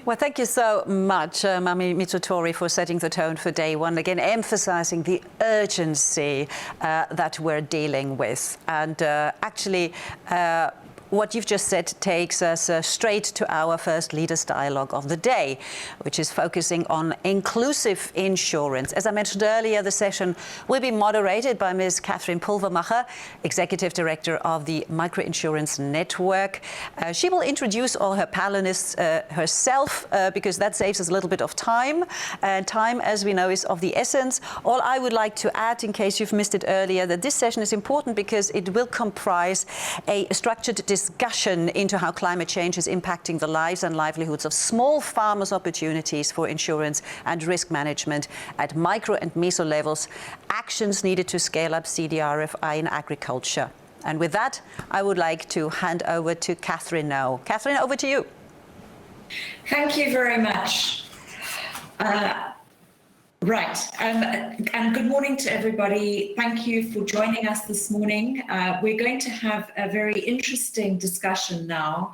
Well, thank you so much, Mami Mitsutori, for setting the tone for day one, again emphasizing the urgency that we're dealing with. And actually, what you've just said takes us straight to our first Leaders Dialogue of the day, which is focusing on inclusive insurance. As I mentioned earlier, the session will be moderated by Ms. Katharine Pulvermacher, Executive Director of the Microinsurance Network. She will introduce all her panelists herself, because that saves us a little bit of time. And time, as we know, is of the essence. All I would like to add, in case you've missed it earlier, that this session is important because it will comprise a structured discussion into how climate change is impacting the lives and livelihoods of small farmers' opportunities for insurance and risk management at micro and meso levels, actions needed to scale up CDRFI in agriculture. And with that, I would like to hand over to Katharine now. Katharine, over to you. Thank you very much. And good morning to everybody. Thank you for joining us this morning. We're going to have a very interesting discussion now,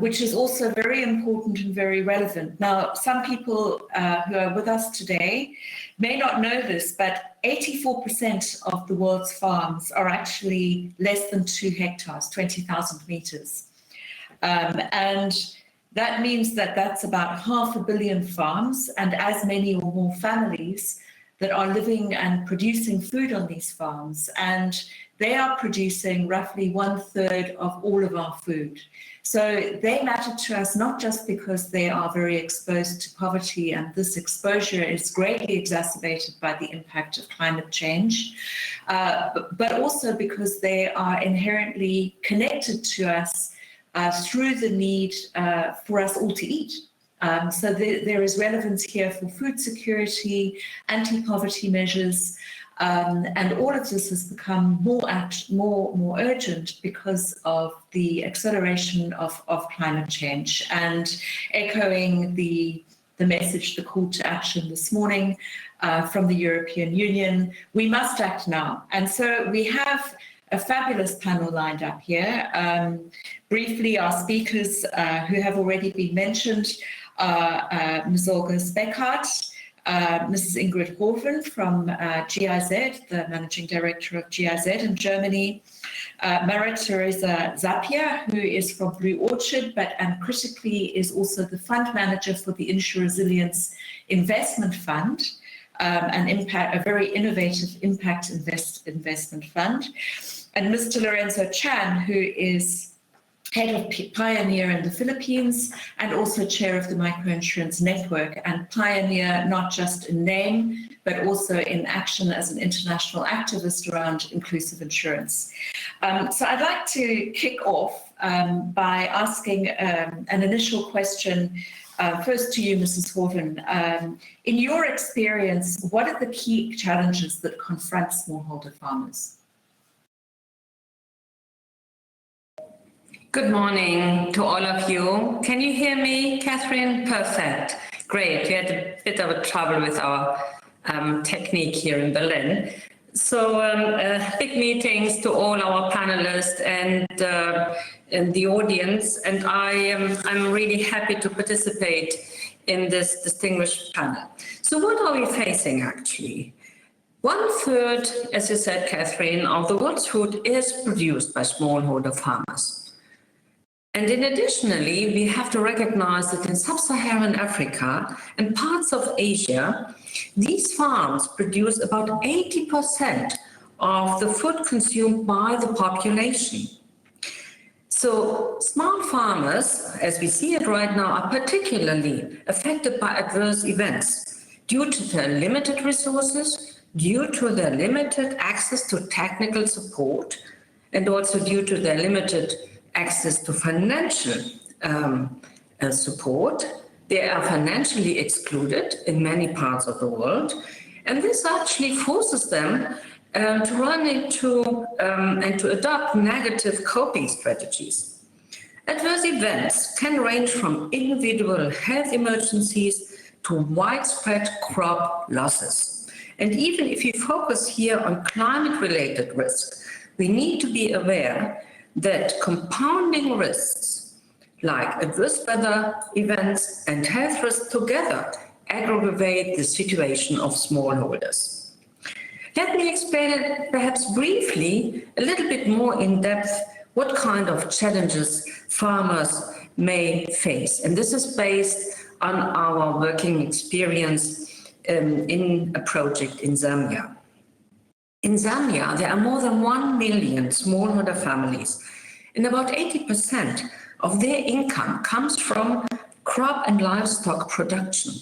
which is also very important and very relevant. Now, some people who are with us today may not know this, but 84% of the world's farms are actually less than 2 hectares, 20,000 meters. And that means that that's about 500 million farms and as many or more families that are living and producing food on these farms. And they are producing roughly 1/3 of all of our food. So they matter to us not just because they are very exposed to poverty, and this exposure is greatly exacerbated by the impact of climate change, but also because they are inherently connected to us through the need for us all to eat. So there is relevance here for food security, anti-poverty measures, and all of this has become more urgent because of the acceleration of climate change. And echoing the message, the call to action this morning from the European Union, we must act now. And so we have a fabulous panel lined up here. Briefly, our speakers who have already been mentioned are Ms. Olga Speckhardt, Mrs. Ingrid Hoven from GIZ, the Managing Director of GIZ in Germany, Maria Teresa Zapier, who is from Blue Orchard, and critically is also the fund manager for the InsuResilience Investment Fund, a very innovative impact investment fund. And Mr. Lorenzo Chan, who is head of Pioneer in the Philippines and also chair of the Microinsurance Network, and Pioneer not just in name, but also in action as an international activist around inclusive insurance. So I'd like to kick off by asking an initial question. First to you, Mrs. Hoven. In your experience, what are the key challenges that confront smallholder farmers? Good morning to all of you. Can you hear me, Katharine? Perfect. Great. We had a bit of a trouble with our technique here in Berlin. So big meetings to all our panelists and the audience, and I'm really happy to participate in this distinguished panel. So what are we facing actually? 1/3, as you said, Katharine, of the world's food is produced by smallholder farmers. And additionally, we have to recognize that in sub-Saharan Africa and parts of Asia, these farms produce about 80% of the food consumed by the population. So small farmers, as we see it right now, are particularly affected by adverse events due to their limited resources, due to their limited access to technical support, and also due to their limited access to financial support. They are financially excluded in many parts of the world, and this actually forces them to run into and to adopt negative coping strategies. Adverse events can range from individual health emergencies to widespread crop losses. And even if you focus here on climate-related risks, we need to be aware that compounding risks like adverse weather events and health risks together aggravate the situation of smallholders. Let me explain it perhaps briefly, a little bit more in depth, what kind of challenges farmers may face. And this is based on our working experience in a project in Zambia. In Zambia, there are more than 1 million smallholder families, and about 80% of their income comes from crop and livestock production.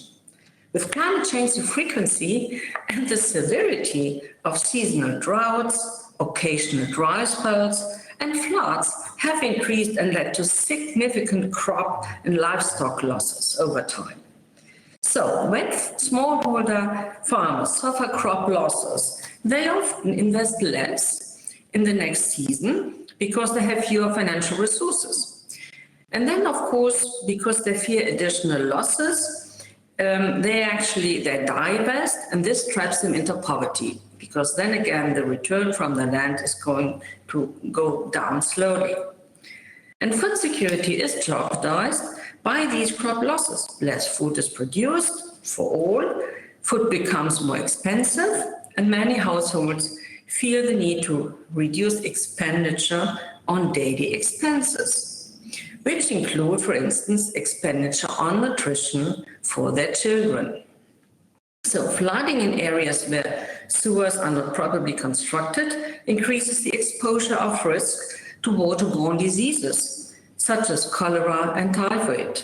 With climate change, the frequency and the severity of seasonal droughts, occasional dry spells, and floods have increased and led to significant crop and livestock losses over time. So when smallholder farmers suffer crop losses, they often invest less in the next season because they have fewer financial resources. And then, of course, because they fear additional losses, they divest, and this traps them into poverty, because then again, the return from the land is going to go down slowly. And food security is jeopardized by these crop losses. Less food is produced for all, food becomes more expensive, and many households feel the need to reduce expenditure on daily expenses, which include, for instance, expenditure on nutrition for their children. So flooding in areas where sewers are not properly constructed increases the exposure of risk to waterborne diseases, such as cholera and typhoid.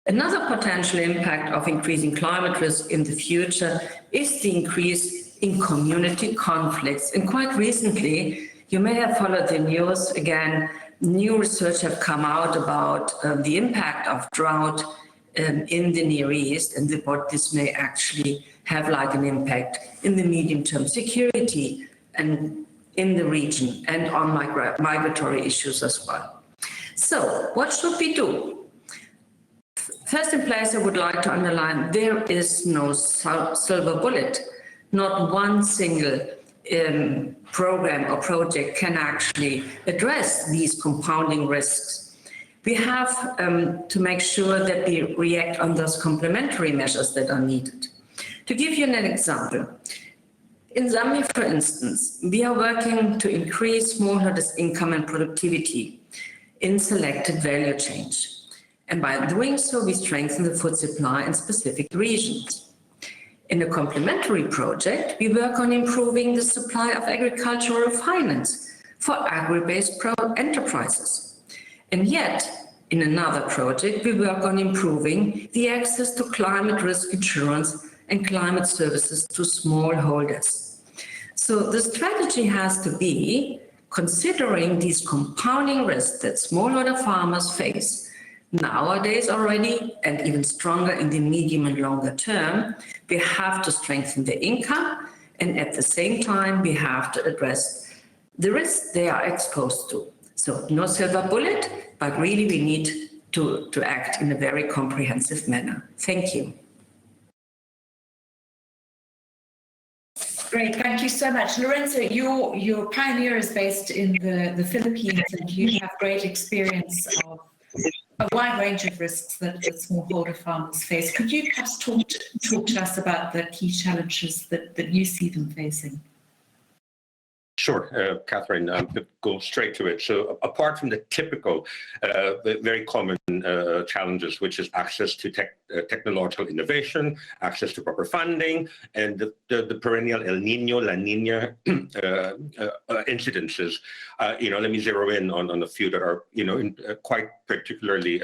Another potential impact of increasing climate risk in the future is the increase in community conflicts. And quite recently, you may have followed the news again, new research have come out about the impact of drought in the Near East, and what this may actually have like an impact in the medium-term security and in the region and on migratory issues as well. So what should we do? First in place, I would like to underline there is no silver bullet. Not one single program or project can actually address these compounding risks. We have to make sure that we react on those complementary measures that are needed. To give you an example, in Zambia, for instance, we are working to increase smallholders' income and productivity in selected value chains. And by doing so, we strengthen the food supply in specific regions. In a complementary project, we work on improving the supply of agricultural finance for agri-based enterprises. And yet, in another project, we work on improving the access to climate risk insurance and climate services to smallholders. So the strategy has to be considering these compounding risks that smallholder farmers face nowadays already, and even stronger in the medium and longer term. We have to strengthen their income, and at the same time, we have to address the risks they are exposed to. So no silver bullet, but really we need to act in a very comprehensive manner. Thank you. Great, thank you so much. Lorenzo, your Pioneer is based in the Philippines, and you have great experience of a wide range of risks that smallholder farmers face. Could you perhaps talk to us about the key challenges that you see them facing? Sure, Katharine, go straight to it. So apart from the typical, very common challenges, which is access to technological innovation, access to proper funding, and the perennial El Nino, La Nina incidences, let me zero in on a few that are, quite particularly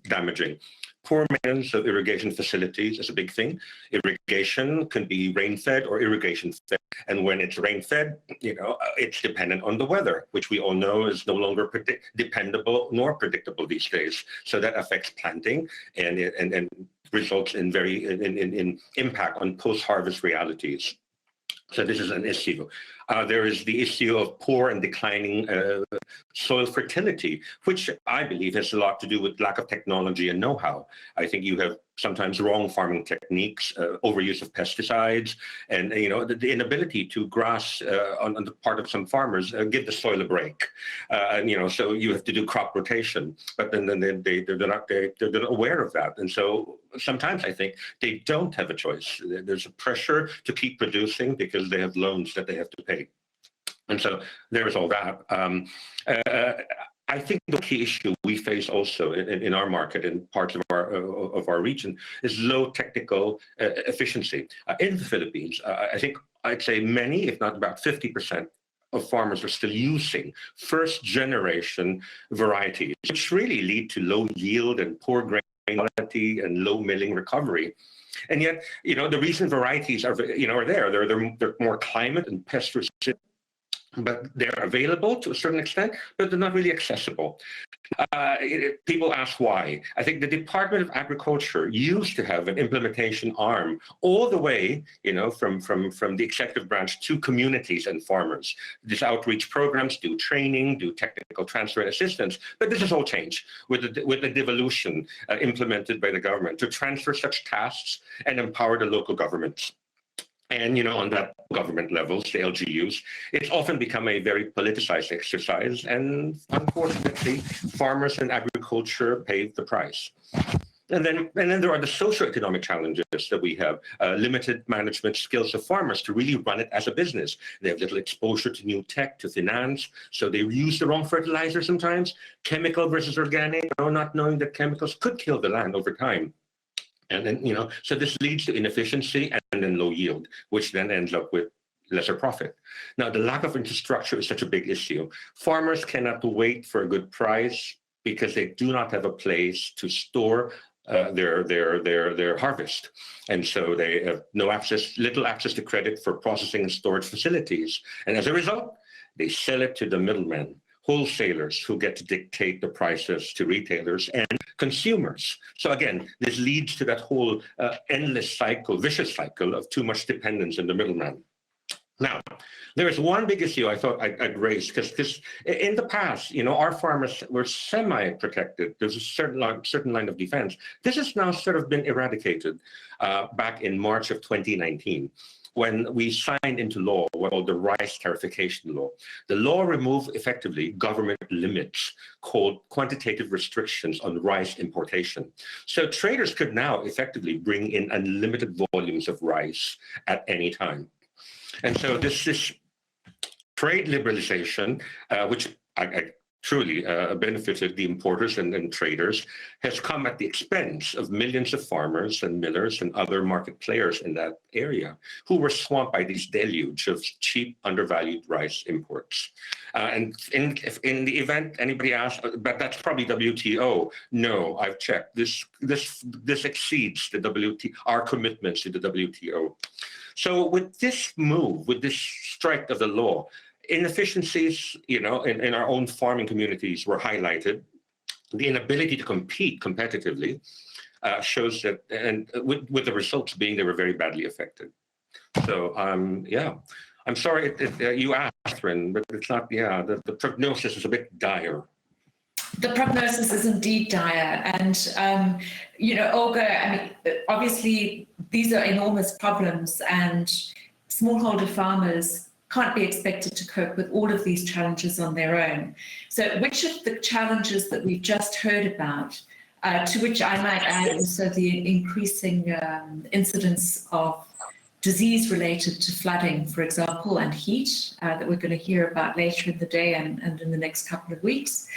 damaging. Poor maintenance of irrigation facilities is a big thing. Irrigation can be rain-fed or irrigation-fed. And when it's rain-fed, it's dependent on the weather, which we all know is no longer dependable nor predictable these days. So that affects planting and results in in impact on post-harvest realities. So this is an issue. There is the issue of poor and declining soil fertility, which I believe has a lot to do with lack of technology and know-how. I think you have sometimes wrong farming techniques, overuse of pesticides, and the inability to grass on the part of some farmers give the soil a break. So you have to do crop rotation, but then they're not aware of that, and so sometimes I think they don't have a choice. There's a pressure to keep producing because they have loans that they have to pay, and so there is all that. I think the key issue we face also in our market, in parts of our region, is low technical efficiency. In the Philippines, I think I'd say many, if not about 50%, of farmers are still using first-generation varieties, which really lead to low yield and poor grain quality and low milling recovery. And yet, the reason varieties are there. They're more climate and pest resistant, but they're available to a certain extent, but they're not really accessible. People ask why. I think the Department of Agriculture used to have an implementation arm all the way, from the executive branch to communities and farmers. These outreach programs do training, do technical transfer and assistance, but this has all changed with the devolution implemented by the government to transfer such tasks and empower the local governments. And, on that government levels, the LGUs, it's often become a very politicized exercise. And unfortunately, farmers and agriculture pay the price. And then there are the socioeconomic challenges that we have, limited management skills of farmers to really run it as a business. They have little exposure to new tech, to finance, so they use the wrong fertilizer sometimes, chemical versus organic, not knowing that chemicals could kill the land over time. And then, so this leads to inefficiency and then low yield, which then ends up with lesser profit. Now, the lack of infrastructure is such a big issue. Farmers cannot wait for a good price because they do not have a place to store their harvest. And so they have little access to credit for processing and storage facilities. And as a result, they sell it to the middlemen, wholesalers who get to dictate the prices to retailers and consumers. So again, this leads to that whole endless cycle, vicious cycle of too much dependence on the middleman. Now, there is one big issue I thought I'd raise, because in the past, our farmers were semi-protected. There's a certain line of defense. This has now sort of been eradicated back in March of 2019. When we signed into law what called the rice tariffication law. The law removed effectively government limits called quantitative restrictions on rice importation. So traders could now effectively bring in unlimited volumes of rice at any time. And so this trade liberalization, which I truly benefited the importers and traders, has come at the expense of millions of farmers and millers and other market players in that area who were swamped by this deluge of cheap, undervalued rice imports. And in the event anybody asks, but that's probably WTO. No, I've checked. This exceeds the our commitments to the WTO. So with this move, with this strike of the law, inefficiencies, in our own farming communities were highlighted. The inability to compete competitively shows that, and with the results being they were very badly affected. So, I'm sorry you asked, Katharine, but it's not, the prognosis is a bit dire. The prognosis is indeed dire. And, Olga, obviously these are enormous problems, and smallholder farmers can't be expected to cope with all of these challenges on their own. So which of the challenges that we've just heard about, to which I might add also the increasing incidence of disease related to flooding, for example, and heat that we're going to hear about later in the day and in the next couple of weeks,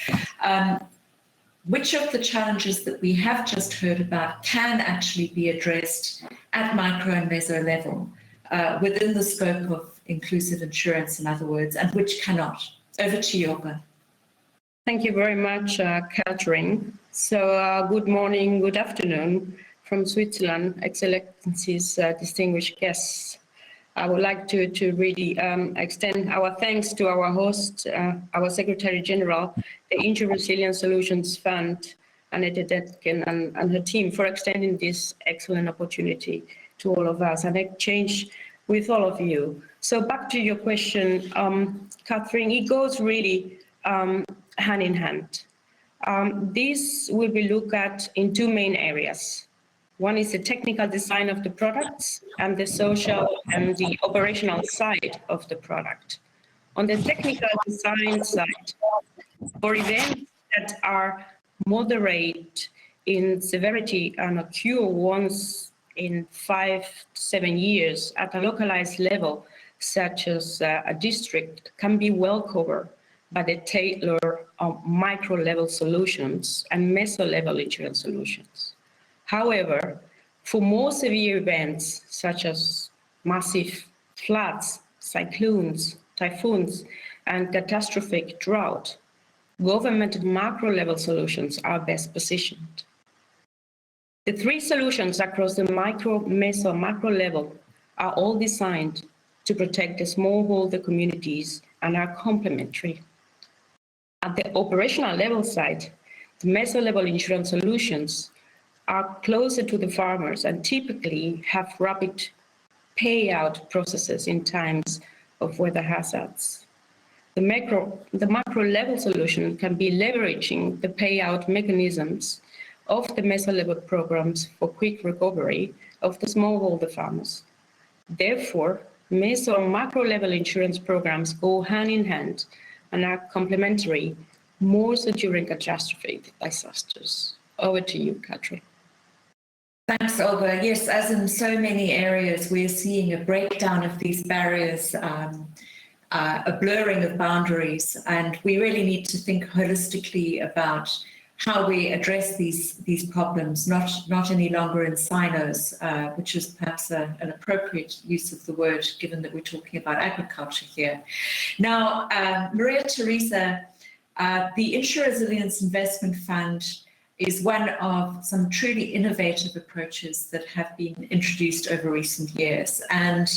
which of the challenges that we have just heard about can actually be addressed at micro and meso level within the scope of inclusive insurance, in other words, and which cannot? Over to you, Olga. Thank you very much, Katharine. So good morning, good afternoon from Switzerland, Excellencies, distinguished guests. I would like to really extend our thanks to our host, our Secretary General, the InsuResilience Solutions Fund, Annette Detken and her team for extending this excellent opportunity to all of us and exchange with all of you. So back to your question, Katharine, it goes really hand in hand. This will be looked at in two main areas. One is the technical design of the products and the social and the operational side of the product. On the technical design side, for events that are moderate in severity and occur once in 5 to 7 years at a localized level, such as a district, can be well covered by the tailored micro-level solutions and meso-level insurance solutions. However, for more severe events, such as massive floods, cyclones, typhoons, and catastrophic drought, government macro-level solutions are best positioned. The three solutions across the micro, meso, macro level are all designed to protect the smallholder communities and are complementary. At the operational level side, the meso-level insurance solutions are closer to the farmers and typically have rapid payout processes in times of weather hazards. The macro level solution can be leveraging the payout mechanisms of the meso-level programs for quick recovery of the smallholder farmers. Therefore, meso and macro level insurance programs go hand in hand and are complementary, more so during catastrophic disasters. Over to you, Katharine. Thanks, Olga. Yes, as in so many areas, we're seeing a breakdown of these barriers, a blurring of boundaries, and we really need to think holistically about how we address these problems, not any longer in silos, which is perhaps an appropriate use of the word, given that we're talking about agriculture here. Now, Maria Teresa, the InsuResilience Investment Fund is one of some truly innovative approaches that have been introduced over recent years. And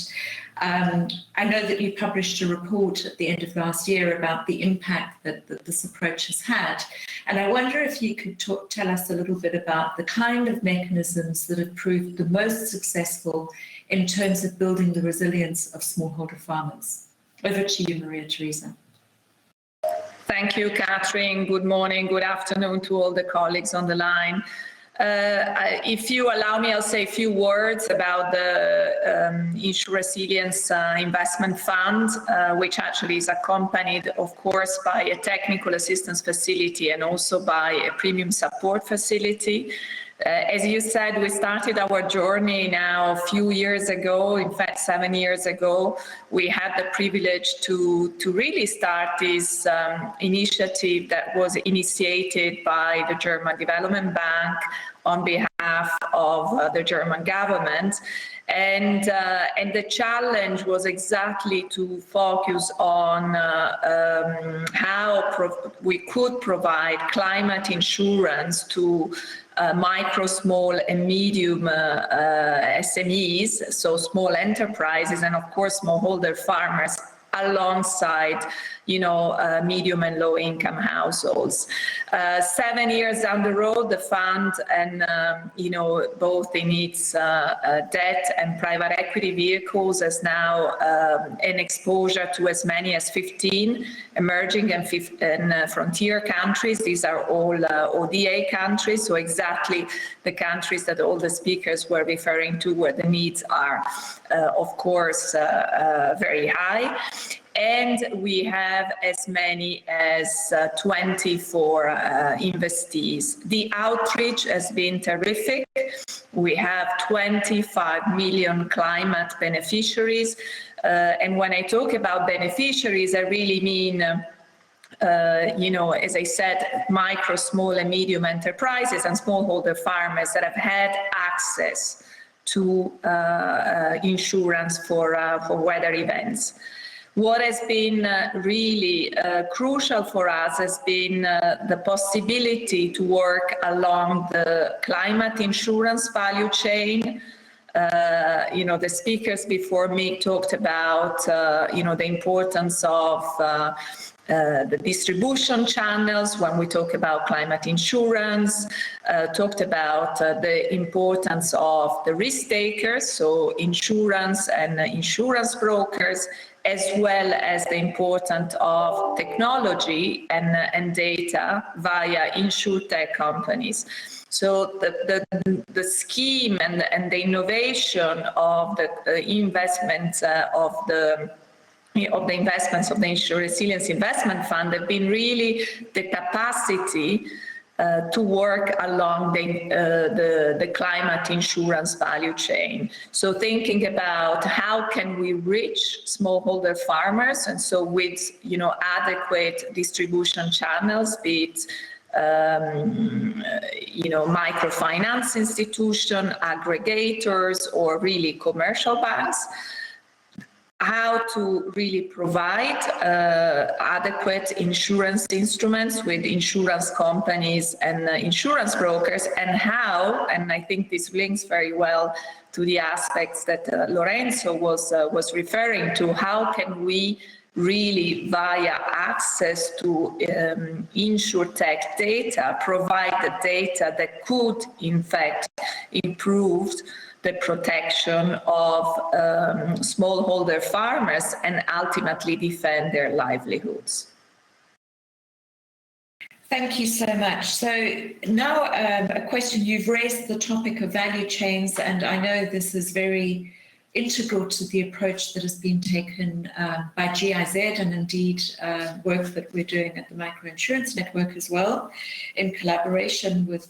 I know that you published a report at the end of last year about the impact that this approach has had. And I wonder if you could tell us a little bit about the kind of mechanisms that have proved the most successful in terms of building the resilience of smallholder farmers. Over to you, Maria Teresa. Thank you, Katharine. Good morning, good afternoon to all the colleagues on the line. If you allow me, I'll say a few words about the InsuResilience Investment Fund, which actually is accompanied, of course, by a technical assistance facility and also by a premium support facility. As you said, we started our journey now a few years ago, in fact 7 years ago. We had the privilege to really start this initiative that was initiated by the German Development Bank on behalf of the German government. And the challenge was exactly to focus on how we could provide climate insurance to micro, small and medium SMEs, so small enterprises, and of course smallholder farmers, alongside, medium and low income households. 7 years down the road, the fund and, both in its debt and private equity vehicles has now an exposure to as many as 15 emerging and frontier countries. These are all ODA countries, so exactly the countries that all the speakers were referring to, where the needs are, of course, very high. And we have as many as 24 investees. The outreach has been terrific. We have 25 million climate beneficiaries. And when I talk about beneficiaries, I really mean, as I said, micro, small and medium enterprises and smallholder farmers that have had access to insurance for weather events. What has been really crucial for us has been the possibility to work along the climate insurance value chain. The speakers before me talked about, the importance of the distribution channels when we talk about climate insurance, talked about the importance of the risk takers, so insurance and insurance brokers, as well as the importance of technology and data via insurtech companies. So the scheme and the innovation of the investments of the investments of the InsuResilience Investment Fund have been really the capacity to work along the climate insurance value chain. So thinking about how can we reach smallholder farmers, and so with adequate distribution channels, be it microfinance institution, aggregators, or really commercial banks, how to really provide adequate insurance instruments with insurance companies and insurance brokers, and how, and I think this links very well to the aspects that Lorenzo was referring to, how can we really via access to insurtech data provide the data that could in fact improve the protection of smallholder farmers and ultimately defend their livelihoods. Thank you so much. So now a question, you've raised the topic of value chains, and I know this is very integral to the approach that has been taken by GIZ and indeed work that we're doing at the Microinsurance Network as well, in collaboration with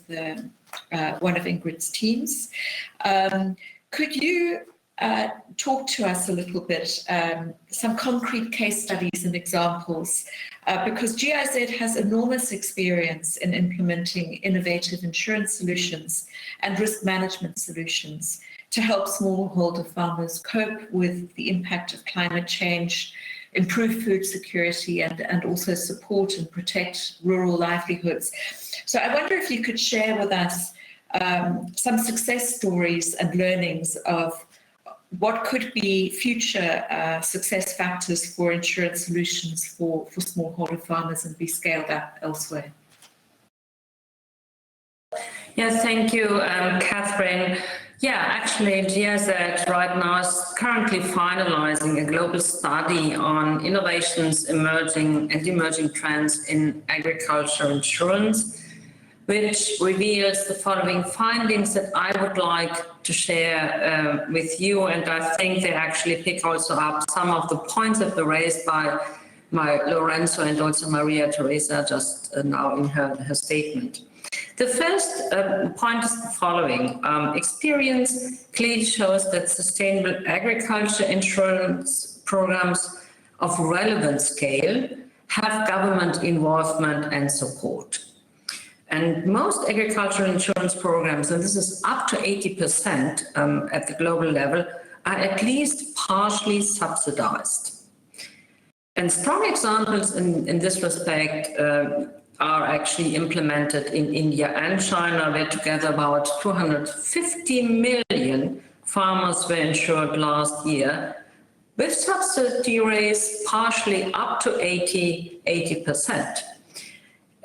one of Ingrid's teams. Could you talk to us a little bit, some concrete case studies and examples, because GIZ has enormous experience in implementing innovative insurance solutions and risk management solutions to help smallholder farmers cope with the impact of climate change, improve food security, and also support and protect rural livelihoods. So I wonder if you could share with us some success stories and learnings of what could be future success factors for insurance solutions for smallholder farmers and be scaled up elsewhere. Yes, thank you, Katharine. Yeah, actually, GIZ right now is currently finalizing a global study on innovations emerging trends in agriculture insurance, which reveals the following findings that I would like to share with you. And I think they actually pick also up some of the points that were raised by Lorenzo and also Maria Teresa just now in her statement. The first point is the following. Experience clearly shows that sustainable agriculture insurance programs of relevant scale have government involvement and support. And most agricultural insurance programs, and this is up to 80% at the global level, are at least partially subsidized. And strong examples in this respect are actually implemented in India and China, where together about 250 million farmers were insured last year, with subsidy rates partially up to 80%.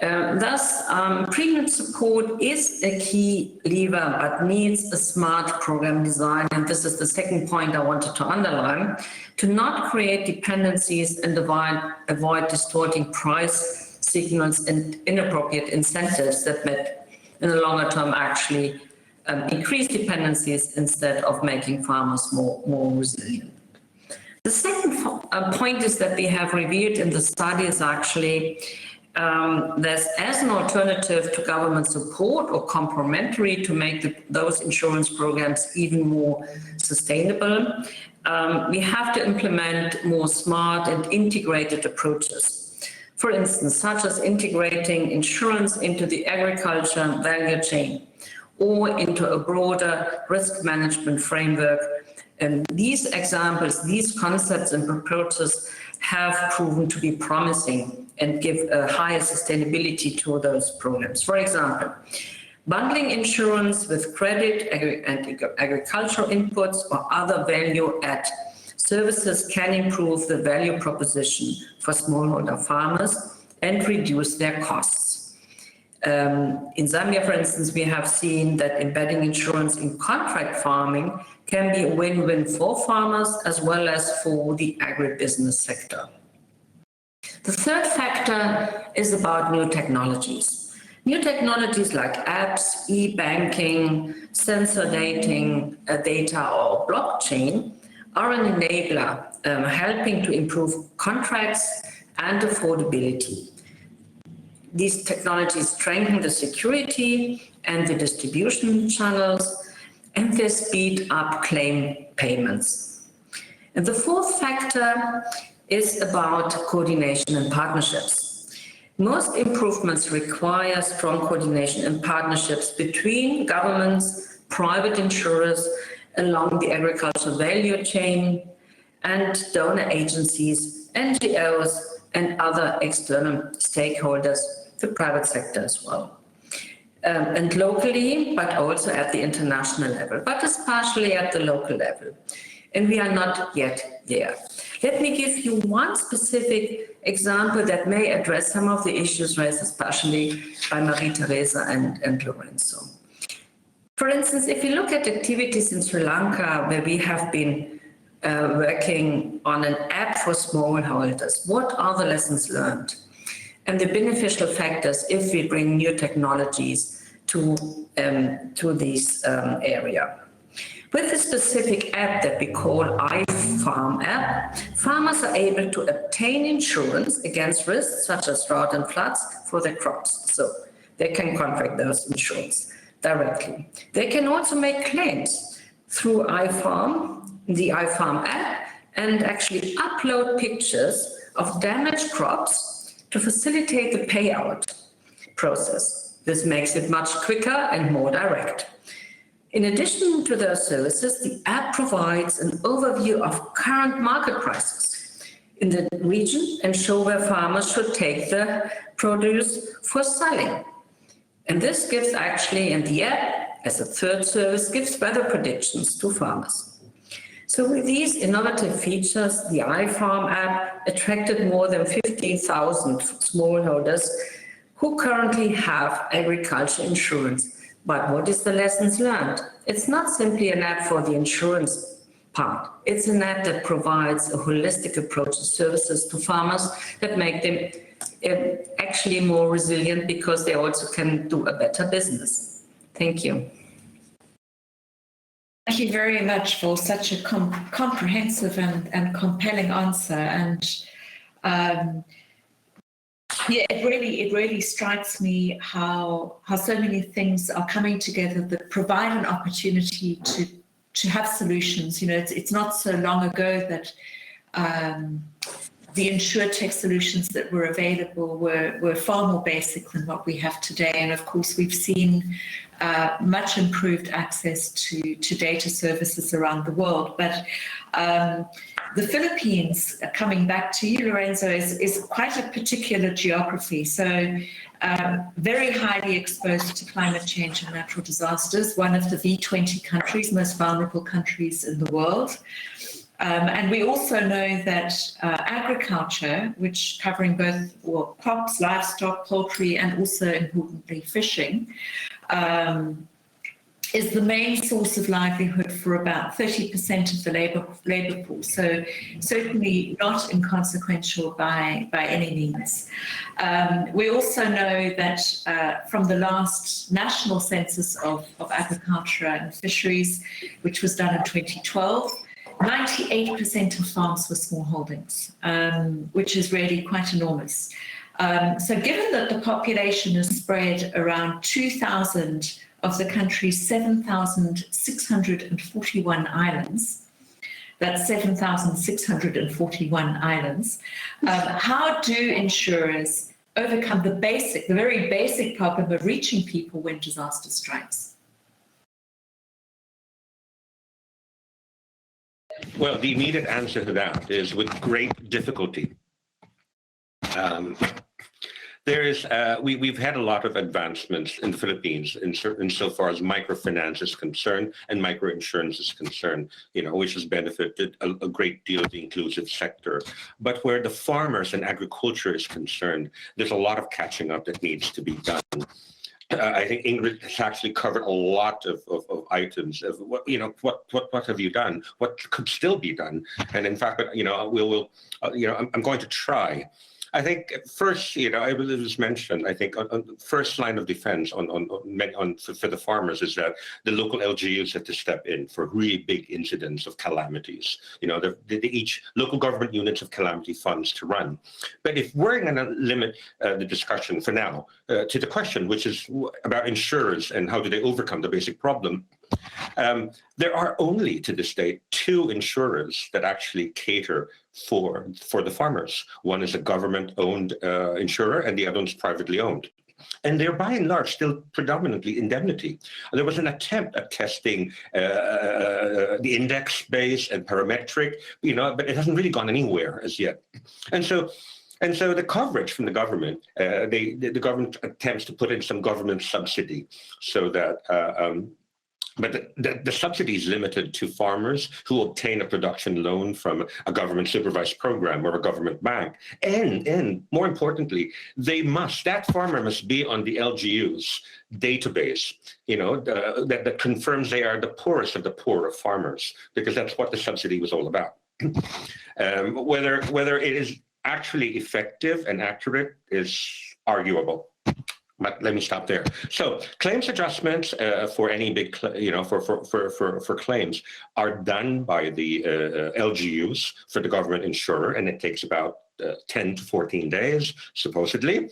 Thus, premium support is a key lever, but needs a smart program design. And this is the second point I wanted to underline, to not create dependencies and avoid distorting price signals and inappropriate incentives that might, in the longer term, actually increase dependencies instead of making farmers more resilient. The second point is that we have revealed in the study is actually there's, as an alternative to government support or complementary to make those insurance programs even more sustainable, we have to implement more smart and integrated approaches. For instance, such as integrating insurance into the agriculture value chain or into a broader risk management framework. And these examples, these concepts and approaches have proven to be promising and give a higher sustainability to those programs. For example, bundling insurance with credit and agricultural inputs or other value add services can improve the value proposition for smallholder farmers and reduce their costs. In Zambia, for instance, we have seen that embedding insurance in contract farming can be a win-win for farmers as well as for the agribusiness sector. The third factor is about new technologies. New technologies like apps, e-banking, sensor data or blockchain are an enabler, helping to improve contracts and affordability. These technologies strengthen the security and the distribution channels, and they speed up claim payments. And the fourth factor is about coordination and partnerships. Most improvements require strong coordination and partnerships between governments, private insurers along the agricultural value chain, and donor agencies, NGOs, and other external stakeholders, the private sector as well. And locally, but also at the international level, but especially at the local level. And we are not yet there. Let me give you one specific example that may address some of the issues raised, especially by Marie-Theresa and Lorenzo. For instance, if you look at activities in Sri Lanka, where we have been working on an app for smallholders, what are the lessons learned? And the beneficial factors if we bring new technologies to this area. With the specific app that we call iFarm app, farmers are able to obtain insurance against risks such as drought and floods for their crops. So they can contract those insurance directly. They can also make claims through iFarm, the iFarm app, and actually upload pictures of damaged crops to facilitate the payout process. This makes it much quicker and more direct. In addition to those services, the app provides an overview of current market prices in the region and show where farmers should take the produce for selling. And this gives actually, in the app, as a third service, gives weather predictions to farmers. So with these innovative features, the iFarm app attracted more than 15,000 smallholders who currently have agriculture insurance. But what is the lessons learned? It's not simply an app for the insurance part. It's an app that provides a holistic approach to services to farmers that make them actually more resilient because they also can do a better business. Thank you. Thank you very much for such a comprehensive and compelling answer. And yeah, it really strikes me how so many things are coming together that provide an opportunity to have solutions. You know, it's not so long ago that the InsureTech solutions that were available were far more basic than what we have today. And of course, we've seen much improved access to data services around the world. But the Philippines, coming back to you, Lorenzo, is quite a particular geography. So very highly exposed to climate change and natural disasters, one of the V20 countries, most vulnerable countries in the world. And we also know that agriculture, which covering both crops, livestock, poultry, and also importantly fishing, is the main source of livelihood for about 30% of the labour pool. So certainly not inconsequential by any means. We also know that from the last national census of agriculture and fisheries, which was done in 2012, 98% of farms were small holdings, which is really quite enormous. So given that the population is spread around 2,000 of the country's 7,641 islands, that's 7,641 islands, how do insurers overcome the very basic problem of reaching people when disaster strikes? Well, the immediate answer to that is with great difficulty. There is, we've had a lot of advancements in the Philippines insofar as microfinance is concerned and microinsurance is concerned, which has benefited a great deal of the inclusive sector. But where the farmers and agriculture is concerned, there's a lot of catching up that needs to be done. I think Ingrid has actually covered a lot of items of what have you done, what could still be done, and in fact, I'm going to try. I think first, I will just mention, I think on first line of defense for the farmers is that the local LGUs have to step in for really big incidents of calamities. Each local government units have calamity funds to run. But if we're going to limit the discussion for now to the question, which is about insurers and how do they overcome the basic problem, there are only, to this date, 2 insurers that actually cater for the farmers. One is a government-owned insurer, and the other one's privately owned. And they're by and large still predominantly indemnity. There was an attempt at testing the index base and parametric, but it hasn't really gone anywhere as yet. And so the coverage from the government, the government attempts to put in some government subsidy so that. But the subsidy is limited to farmers who obtain a production loan from a government supervised program or a government bank. And more importantly, that farmer must be on the LGU's database, that confirms they are the poorest of the poor of farmers, because that's what the subsidy was all about. Whether it is actually effective and accurate is arguable. But let me stop there. So claims adjustments for any big, for claims are done by the LGUs for the government insurer, and it takes about 10 to 14 days, supposedly,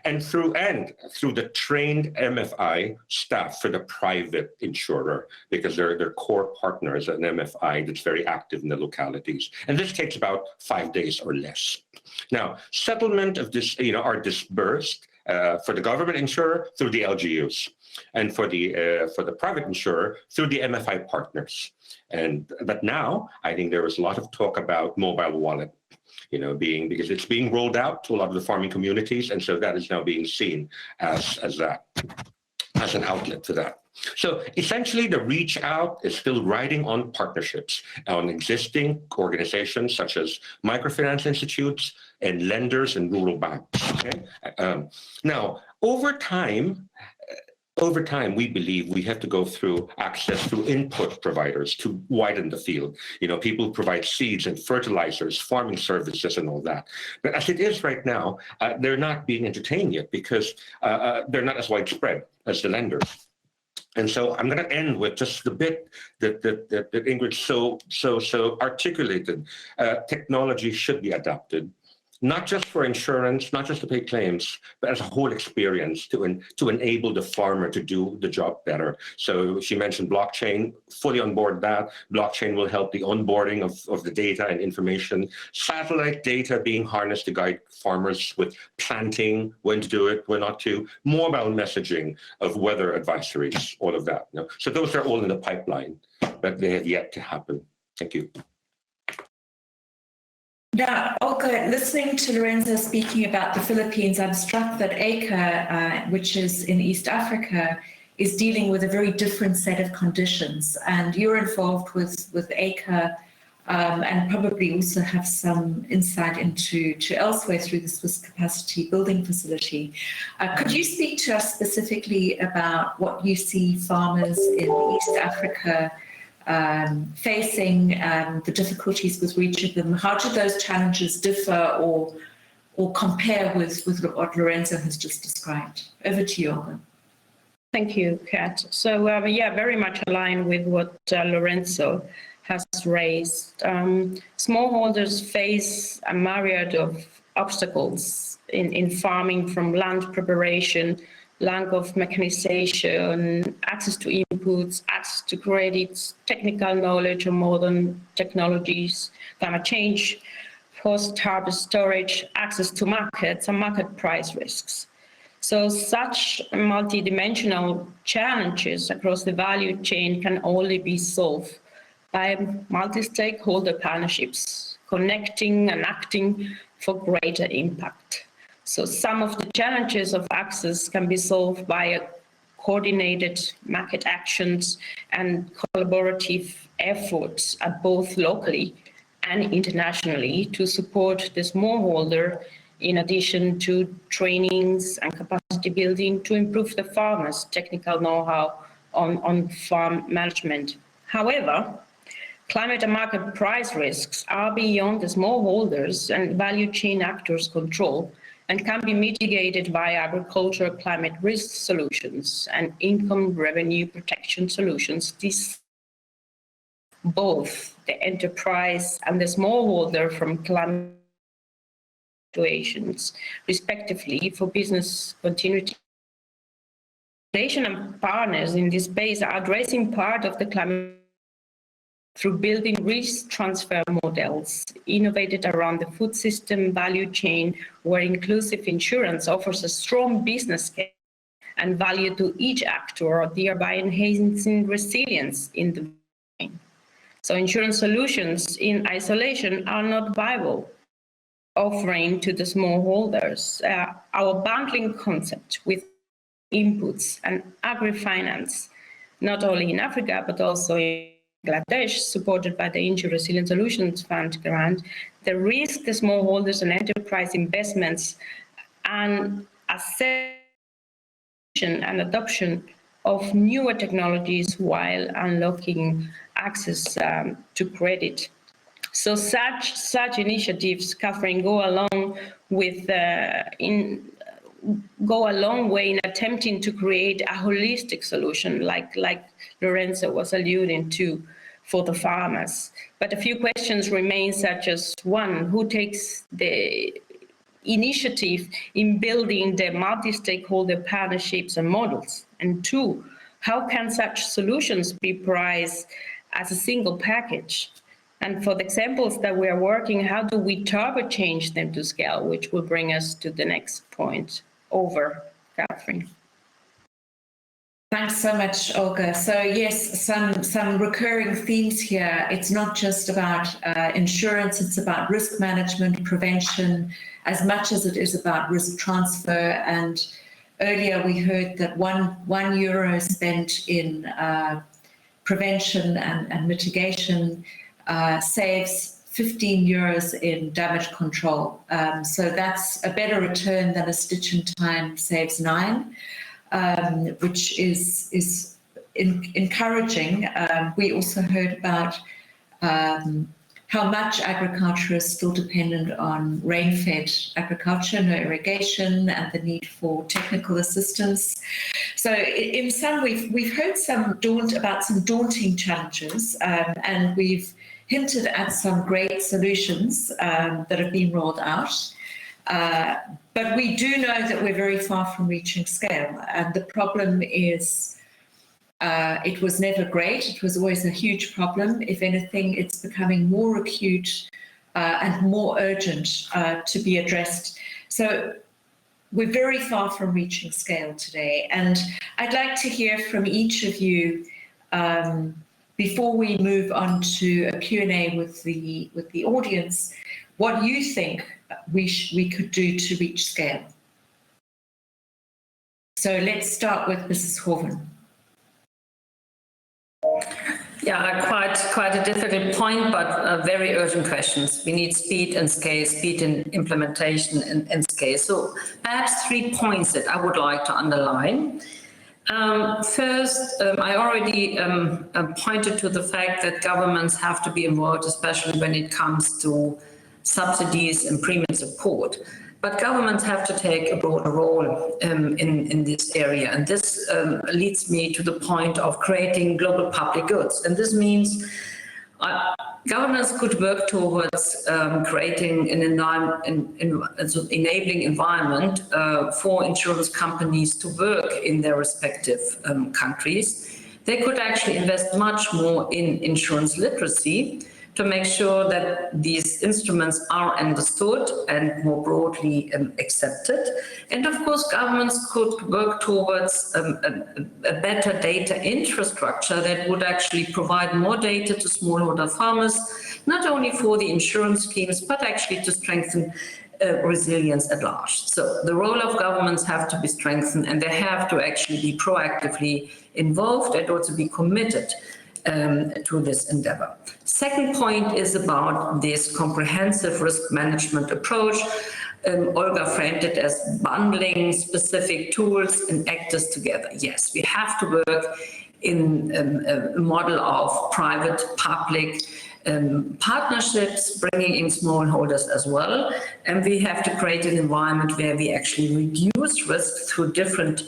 and through the trained MFI staff for the private insurer, because they're core partners, an MFI that's very active in the localities. And this takes about 5 days or less. Now, settlement of this, are disbursed for the government insurer through the LGUs, and for the private insurer through the MFI partners. But now I think there was a lot of talk about mobile wallet, because it's being rolled out to a lot of the farming communities, and so that is now being seen as an outlet for that. So essentially, the reach out is still riding on partnerships on existing organizations such as microfinance institutes and lenders and rural banks. Okay? Now, over time, we believe we have to go through access through input providers to widen the field. People who provide seeds and fertilizers, farming services, and all that. But as it is right now, they're not being entertained yet because they're not as widespread as the lenders. And so I'm going to end with just the bit that Ingrid so articulated. Technology should be adopted, not just for insurance, not just to pay claims, but as a whole experience to enable the farmer to do the job better. So she mentioned blockchain, fully on board that. Blockchain will help the onboarding of the data and information. Satellite data being harnessed to guide farmers with planting, when to do it, when not to. Mobile messaging of weather advisories, all of that. So those are all in the pipeline, but they have yet to happen. Thank you. Now, Olga, listening to Lorenzo speaking about the Philippines, I'm struck that ACRE, which is in East Africa, is dealing with a very different set of conditions. And you're involved with ACRE and probably also have some insight into elsewhere through the Swiss Capacity Building Facility. Could you speak to us specifically about what you see farmers in East Africa facing, the difficulties with reaching them? How do those challenges differ or compare with what Lorenzo has just described? Over to you, Olga. Thank you, Kat. So very much aligned with what Lorenzo has raised. Smallholders face a myriad of obstacles in farming, from land preparation, lack of mechanization, access to inputs, access to credits, technical knowledge of modern technologies, climate change, post-harvest storage, access to markets, and market price risks. So such multidimensional challenges across the value chain can only be solved by multi-stakeholder partnerships, connecting and acting for greater impact. So some of the challenges of access can be solved by coordinated market actions and collaborative efforts at both locally and internationally to support the smallholder, in addition to trainings and capacity building to improve the farmers' technical know-how on farm management. However, climate and market price risks are beyond the smallholders and value chain actors' control and can be mitigated by agricultural climate risk solutions and income revenue protection solutions. These both the enterprise and the smallholder from climate situations, respectively, for business continuity. Foundation and partners in this space are addressing part of the climate through building risk transfer models innovated around the food system value chain, where inclusive insurance offers a strong business case and value to each actor, thereby enhancing resilience in the chain. So insurance solutions in isolation are not viable, offering to the smallholders. Our bundling concept with inputs and agri-finance, not only in Africa, but also in Bangladesh, supported by the InsuResilience Solutions Fund grant, the risk the smallholders and enterprise investments and accession and adoption of newer technologies while unlocking access to credit. So such initiatives, Katharine, go a long way in attempting to create a holistic solution, like Lorenzo was alluding to, for the farmers. But a few questions remain, such as one, who takes the initiative in building the multi-stakeholder partnerships and models? And two, how can such solutions be priced as a single package? And for the examples that we are working, how do we turbo change them to scale, which will bring us to the next point. Over, Katharine. Thanks so much, Olga. So yes, some recurring themes here. It's not just about insurance, it's about risk management, prevention, as much as it is about risk transfer. And earlier we heard that one euro spent in prevention and mitigation saves 15 euros in damage control. So that's a better return than a stitch in time saves 9, which is encouraging. We also heard about how much agriculture is still dependent on rain-fed agriculture, no irrigation, and the need for technical assistance. So in some, we've heard about some daunting challenges, and we've hinted at some great solutions that have been rolled out. But we do know that we're very far from reaching scale. And the problem is, it was never great. It was always a huge problem. If anything, it's becoming more acute and more urgent to be addressed. So we're very far from reaching scale today. And I'd like to hear from each of you before we move on to a Q&A with the audience, what you think we could do to reach scale. So let's start with Mrs. Hoven. Yeah, quite a difficult point, but very urgent questions. We need speed and scale, speed in implementation and scale. So perhaps 3 points that I would like to underline. First, I already pointed to the fact that governments have to be involved, especially when it comes to subsidies and premium support. But governments have to take a broader role in this area. And this leads me to the point of creating global public goods. And this means governments could work towards creating an enabling environment for insurance companies to work in their respective countries. They could actually invest much more in insurance literacy to make sure that these instruments are understood and more broadly accepted. And of course, governments could work towards a better data infrastructure that would actually provide more data to smallholder farmers, not only for the insurance schemes, but actually to strengthen resilience at large. So the role of governments have to be strengthened, and they have to actually be proactively involved and also be committed to this endeavor. Second point is about this comprehensive risk management approach. Olga framed it as bundling specific tools and actors together. Yes, we have to work in a model of private-public partnerships, bringing in smallholders as well. And we have to create an environment where we actually reduce risk through different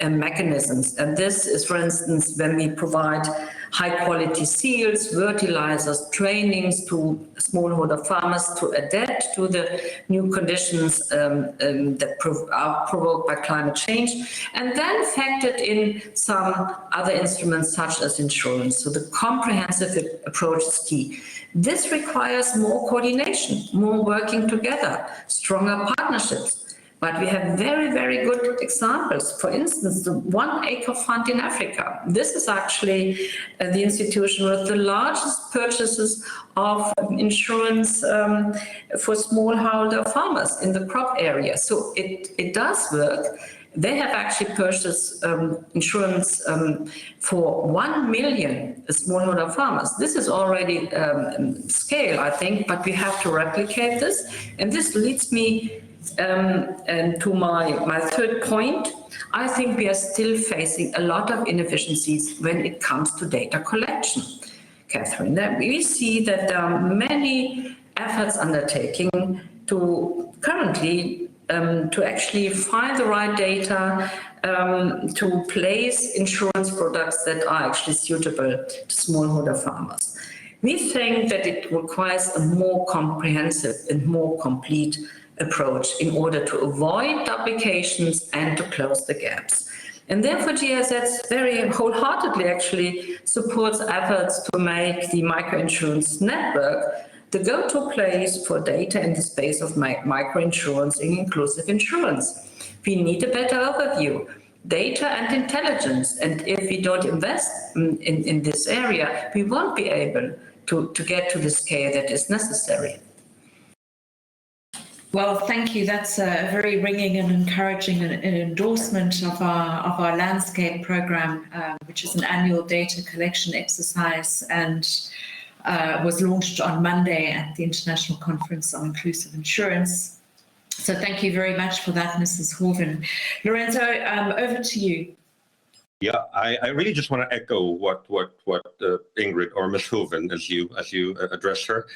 mechanisms. And this is, for instance, when we provide high-quality seals, fertilizers, trainings to smallholder farmers to adapt to the new conditions that are provoked by climate change, and then factored in some other instruments such as insurance. So the comprehensive approach is key. This requires more coordination, more working together, stronger partnerships. But we have very, very good examples. For instance, the 1 Acre Fund in Africa. This is actually the institution with the largest purchases of insurance for smallholder farmers in the crop area. So it does work. They have actually purchased insurance for 1 million smallholder farmers. This is already scale, I think, but we have to replicate this. And this leads me to my third point. I think we are still facing a lot of inefficiencies when it comes to data collection, Katharine. We see that there are many efforts undertaking to currently to actually find the right data to place insurance products that are actually suitable to smallholder farmers. We think that it requires a more comprehensive and more complete approach in order to avoid duplications and to close the gaps. And therefore GSS very wholeheartedly actually supports efforts to make the microinsurance network the go-to place for data in the space of microinsurance and inclusive insurance. We need a better overview, data and intelligence, and if we don't invest in this area, we won't be able to get to the scale that is necessary. Well, thank you. That's a very ringing and encouraging endorsement of our landscape program, which is an annual data collection exercise and was launched on Monday at the International Conference on Inclusive Insurance. So thank you very much for that, Mrs. Hoven. Lorenzo, over to you. Yeah, I really just want to echo what Ingrid or Ms. Hoven, as you address her.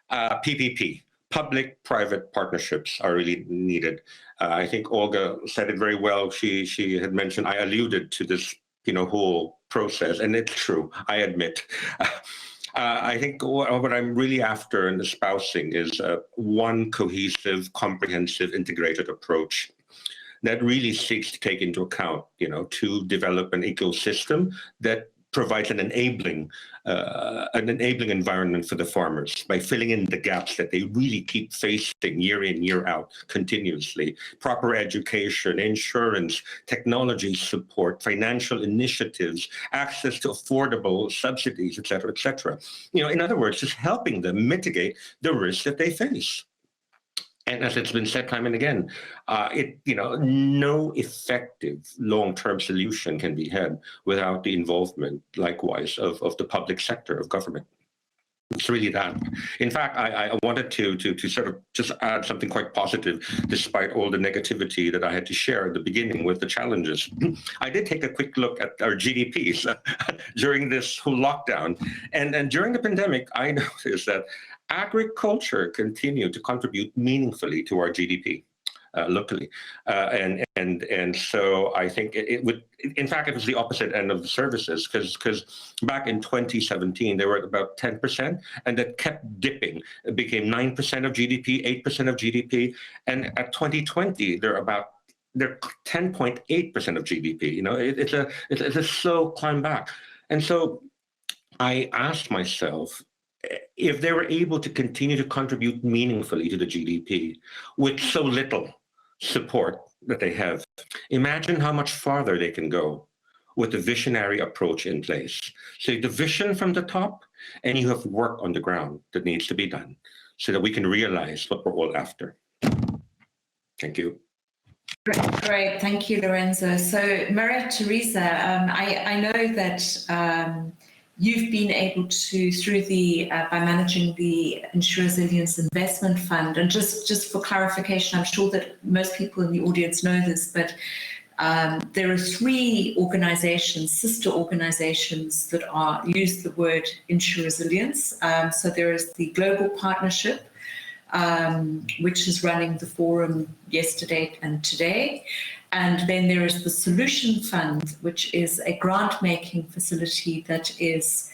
PPP. Public-private partnerships are really needed. I think Olga said it very well. She had mentioned, I alluded to this, whole process, and it's true, I admit. I think what I'm really after and espousing is one cohesive, comprehensive, integrated approach that really seeks to take into account, to develop an ecosystem that provides an enabling environment for the farmers by filling in the gaps that they really keep facing year in, year out, continuously. Proper education, insurance, technology support, financial initiatives, access to affordable subsidies, et cetera, et cetera. In other words, just helping them mitigate the risks that they face. And as it's been said time and again, no effective long-term solution can be had without the involvement, likewise, of the public sector, of government. It's really that. In fact, I wanted to sort of just add something quite positive, despite all the negativity that I had to share at the beginning with the challenges. I did take a quick look at our GDPs during this whole lockdown. And during the pandemic, I noticed that agriculture continued to contribute meaningfully to our GDP locally. And so I think it would, in fact, it was the opposite end of the services, because back in 2017, they were at about 10%, and that kept dipping. It became 9% of GDP, 8% of GDP. And at 2020, they're 10.8% of GDP. It's a slow climb back. And so I asked myself, if they were able to continue to contribute meaningfully to the GDP with so little support that they have, imagine how much farther they can go with the visionary approach in place. So the vision from the top, and you have work on the ground that needs to be done. so that we can realize what we're all after. Thank you. Great, thank you, Lorenzo. So, Maria Teresa, I know that you've been able to, through by managing the InsuResilience Investment Fund, and just for clarification, I'm sure that most people in the audience know this, but there are 3 organizations, sister organizations, that use the word InsuResilience. So there is the Global Partnership, which is running the forum yesterday and today. And then there is the Solution Fund, which is a grant-making facility that is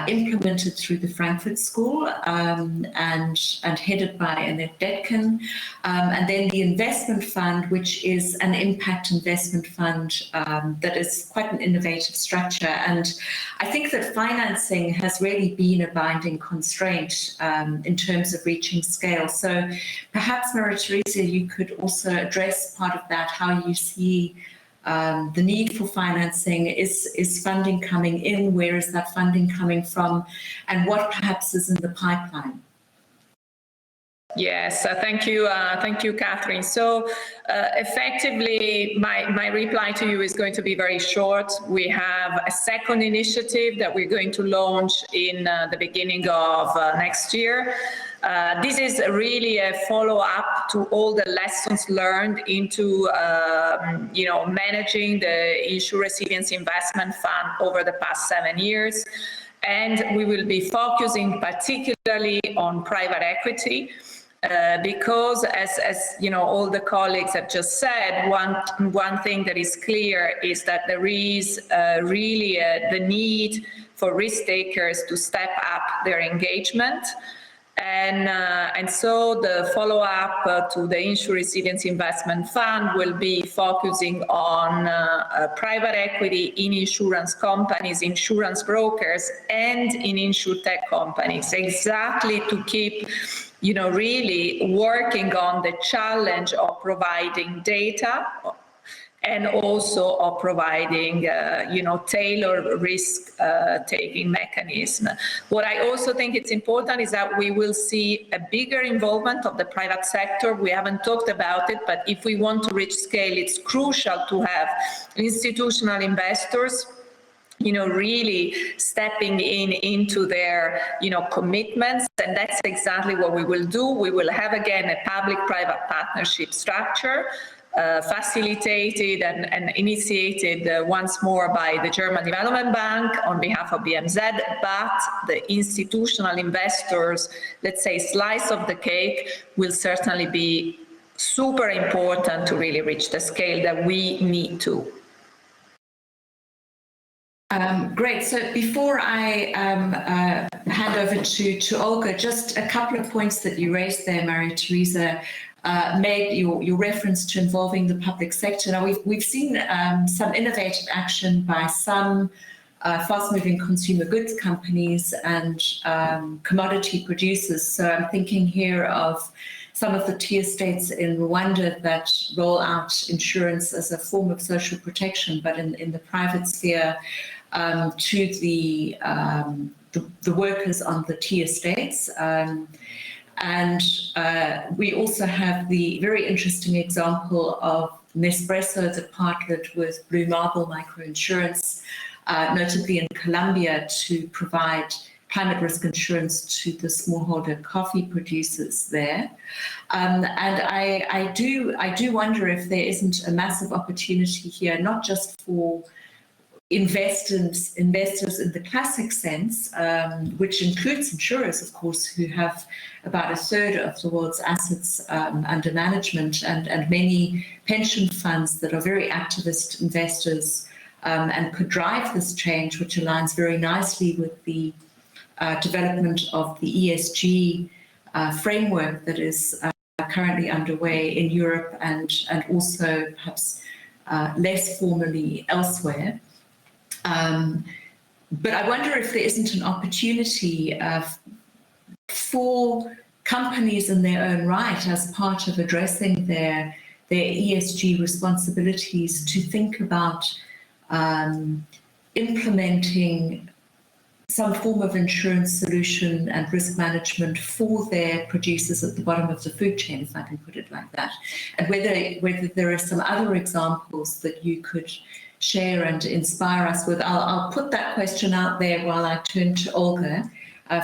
implemented through the Frankfurt School and headed by Annette Detken. And then the Investment Fund, which is an impact investment fund that is quite an innovative structure. And I think that financing has really been a binding constraint in terms of reaching scale. So perhaps, Maria Teresa, you could also address part of that, how you see the need for financing. Is funding coming in? Where is that funding coming from? And what perhaps is in the pipeline? Yes, thank you, Katharine. So effectively, my reply to you is going to be very short. We have a second initiative that we're going to launch in the beginning of next year. This is really a follow-up to all the lessons learned into managing the InsuResilience Investment Fund over the past 7 years. And we will be focusing particularly on private equity. Because as you know, all the colleagues have just said, one thing that is clear is that there is really the need for risk takers to step up their engagement. And so the follow-up to the InsuResilience Investment Fund will be focusing on private equity in insurance companies, insurance brokers, and in insurtech companies, exactly to keep really working on the challenge of providing data and also of providing, tailored risk-taking mechanism. What I also think it's important is that we will see a bigger involvement of the private sector. We haven't talked about it, but if we want to reach scale, it's crucial to have institutional investors really stepping into their, commitments. And that's exactly what we will do. We will have, again, a public-private partnership structure facilitated and initiated once more by the German Development Bank on behalf of BMZ, but the institutional investors, let's say, slice of the cake will certainly be super important to really reach the scale that we need to. Great. So before I hand over to Olga, just a couple of points that you raised there, Maria Teresa, made your reference to involving the public sector. Now, we've seen some innovative action by some fast-moving consumer goods companies and commodity producers. So I'm thinking here of some of the tea estates in Rwanda that roll out insurance as a form of social protection, but in the private sphere, to the workers on the tea estates. And we also have the very interesting example of Nespresso that partnered with Blue Marble Microinsurance, notably in Colombia, to provide climate risk insurance to the smallholder coffee producers there. And I do wonder if there isn't a massive opportunity here, not just for investors in the classic sense, which includes insurers, of course, who have about a third of the world's assets under management, and many pension funds that are very activist investors and could drive this change, which aligns very nicely with the development of the ESG framework that is currently underway in Europe and also perhaps less formally elsewhere. But I wonder if there isn't an opportunity for companies in their own right, as part of addressing their ESG responsibilities, to think about implementing some form of insurance solution and risk management for their producers at the bottom of the food chain, if I can put it like that. And whether there are some other examples that you could share and inspire us with. I'll put that question out there while I turn to Olga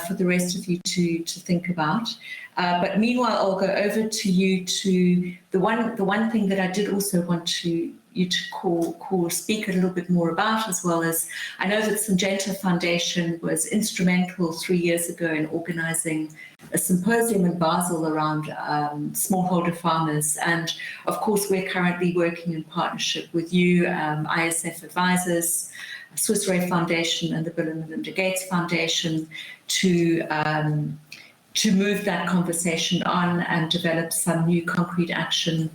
for the rest of you to think about. But meanwhile, Olga, over to you to the one thing that I did also want you to speak a little bit more about, as well as I know that Syngenta Foundation was instrumental 3 years ago in organising a symposium in Basel around smallholder farmers. And of course, we're currently working in partnership with you, ISF Advisors, Swiss Re Foundation and the Bill and Melinda Gates Foundation to move that conversation on and develop some new concrete action.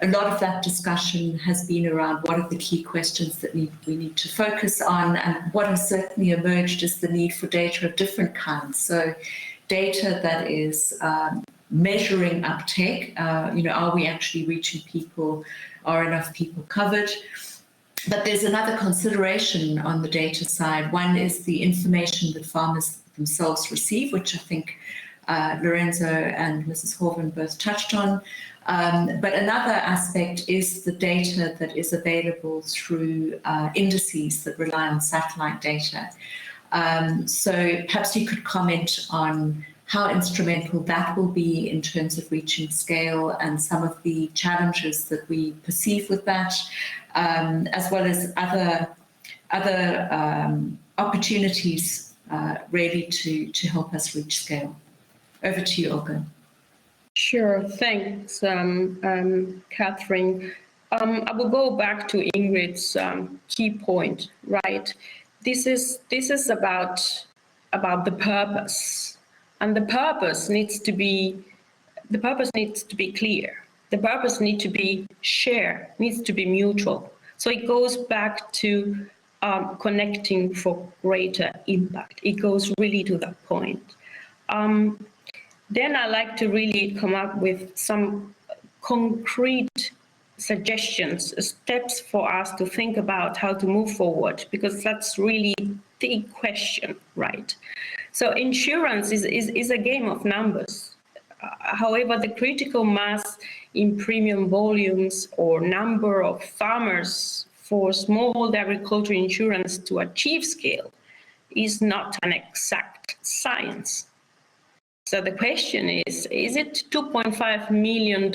A lot of that discussion has been around what are the key questions that we need to focus on, and what has certainly emerged is the need for data of different kinds. So data that is measuring uptake, are we actually reaching people? Are enough people covered? But there's another consideration on the data side. One is the information that farmers themselves receive, which I think Lorenzo and Mrs. Hoven both touched on. But another aspect is the data that is available through indices that rely on satellite data. So perhaps you could comment on how instrumental that will be in terms of reaching scale and some of the challenges that we perceive with that, as well as other opportunities really to help us reach scale. Over to you, Olga. Sure, thanks, Katharine. I will go back to Ingrid's key point, right? This is about the purpose, and the purpose needs to be clear. The purpose needs to be shared, needs to be mutual. So it goes back to connecting for greater impact. It goes really to that point. Then I like to really come up with some concrete suggestions, steps for us to think about how to move forward, because that's really the question, right? So insurance is a game of numbers. However, the critical mass in premium volumes or number of farmers for smallholder agriculture insurance to achieve scale is not an exact science. So the question is it $2.5 million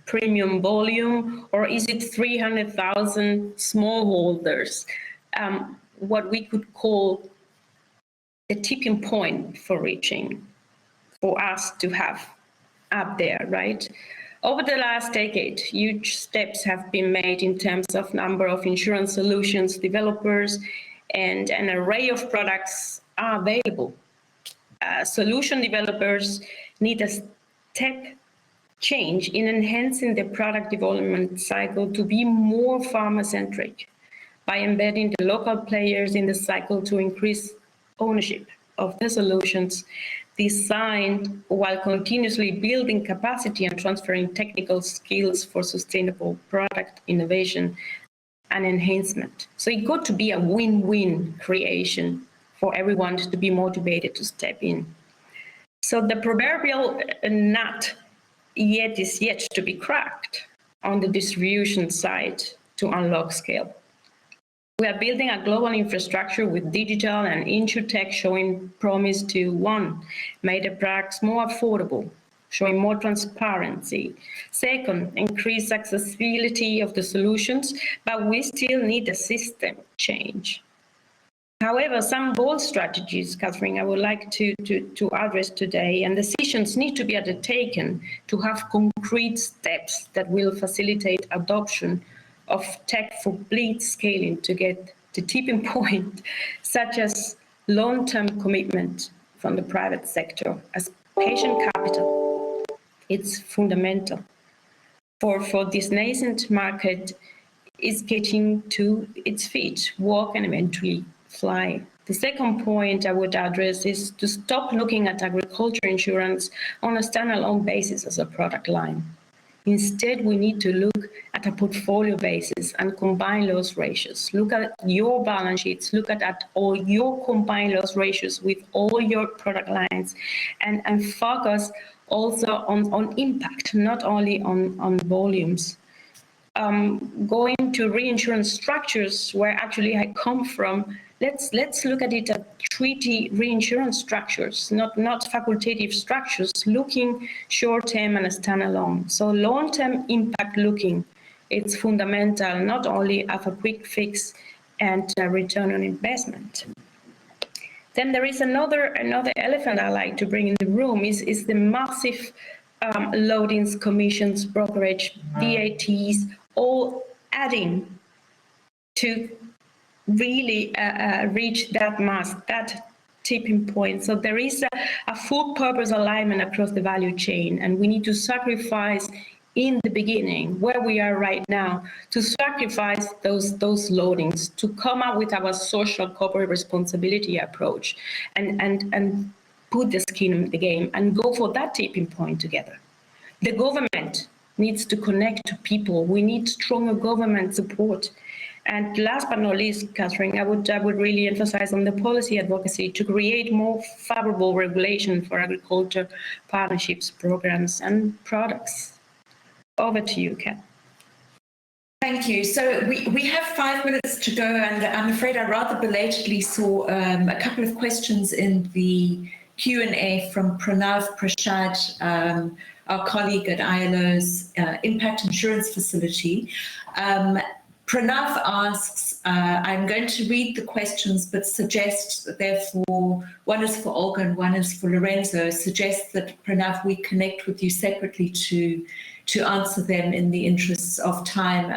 premium volume, or is it 300,000 smallholders? What we could call the tipping point for us to have up there, right? Over the last decade, huge steps have been made in terms of number of insurance solutions developers, and an array of products are available. Solution developers need a step change in enhancing the product development cycle to be more farmer-centric by embedding the local players in the cycle to increase ownership of the solutions designed while continuously building capacity and transferring technical skills for sustainable product innovation and enhancement. So it got to be a win-win creation for everyone to be motivated to step in. So the proverbial nut is yet to be cracked on the distribution side to unlock scale. We are building a global infrastructure with digital and insurtech showing promise to, one, make the products more affordable, showing more transparency. Second, increase accessibility of the solutions, but we still need a system change. However, some bold strategies, Katharine, I would like to address today, and decisions need to be undertaken to have concrete steps that will facilitate adoption of tech for blitz scaling to get the tipping point, such as long-term commitment from the private sector as patient capital. It's fundamental for this nascent market is getting to its feet, walk and eventually fly. The second point I would address is to stop looking at agriculture insurance on a standalone basis as a product line. Instead, we need to look at at a portfolio basis and combine loss ratios. Look at your balance sheets, look at all your combined loss ratios with all your product lines, and focus also on impact, not only on volumes. Going to reinsurance structures, where actually I come from, let's look at it at treaty reinsurance structures, not facultative structures, looking short-term and standalone. So long-term impact looking, it's fundamental, not only of a quick fix and return on investment. Then there is another elephant I like to bring in the room is the massive loadings, commissions, brokerage, VATs, all adding to really reach that mass, that tipping point. So there is a full purpose alignment across the value chain, and we need to sacrifice in the beginning, where we are right now, to sacrifice those loadings, to come up with our social corporate responsibility approach and put the skin in the game and go for that tipping point together. The government needs to connect to people. We need stronger government support. And last but not least, Katharine, I would really emphasize on the policy advocacy to create more favorable regulation for agriculture partnerships, programs, and products. Over to you, Kat. Thank you. So we have 5 minutes to go, and I'm afraid I rather belatedly saw a couple of questions in the Q&A from Pranav Prashad, our colleague at ILO's Impact Insurance Facility. Pranav asks, I'm going to read the questions, but suggest, therefore, one is for Olga and one is for Lorenzo, suggest that, Pranav, we connect with you separately to answer them in the interests of time,